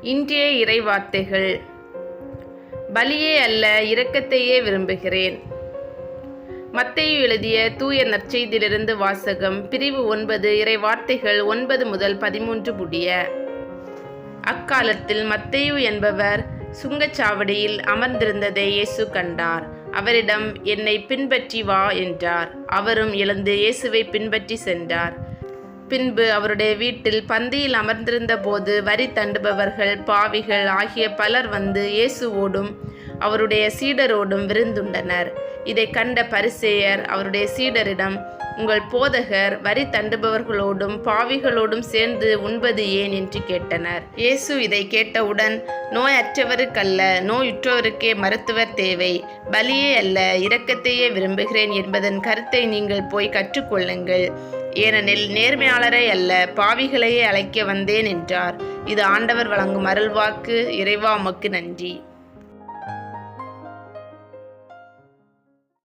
இன்றைய இறைவார்த்தைகள். பலியே அல்ல, இரக்கத்தையே விரும்புகிறேன். மத்தேயு எழுதிய தூய நற்செய்தியிலிருந்து வாசகம். பிரிவு 9, இறைவார்த்தைகள் 9 முதல் 13 முடிய. அக்காலத்தில் மத்தேயு என்பவர் சுங்கச்சாவடியில் அமர்ந்திருந்ததை இயேசு கண்டார். அவரிடம், என்னை பின்பற்றி வா என்றார். அவரும் எழுந்து இயேசுவை பின்பற்றி சென்றார். பின்பு அவருடைய வீட்டில் பந்தியில் அமர்ந்திருந்த போது வரி தண்டுபவர்கள், பாவிகள் ஆகிய பலர் வந்து இயேசுவோடும் அவருடைய சீடரோடும் விருந்துண்டனர். இதை கண்ட பரிசேயர் அவருடைய சீடரிடம், உங்கள் போதகர் வரி தண்டுபவர்களோடும் பாவிகளோடும் சேர்ந்து உண்பது ஏன் என்று கேட்டனர். இயேசு இதை கேட்டவுடன், நோயற்றவருக்கல்ல, நோயுற்றவருக்கே மருத்துவர் தேவை. பலியே அல்ல, இரக்கத்தையே விரும்புகிறேன் என்பதன் கருத்தை நீங்கள் போய் கற்றுக்கொள்ளுங்கள். ஏனெனில் நேர்மையாளரை அல்ல, பாவிகளையே அழைக்க வந்தேன் என்றார். இது ஆண்டவர் வழங்கும் அருள்வாக்கு. இறைவா, உமக்கு நன்றி.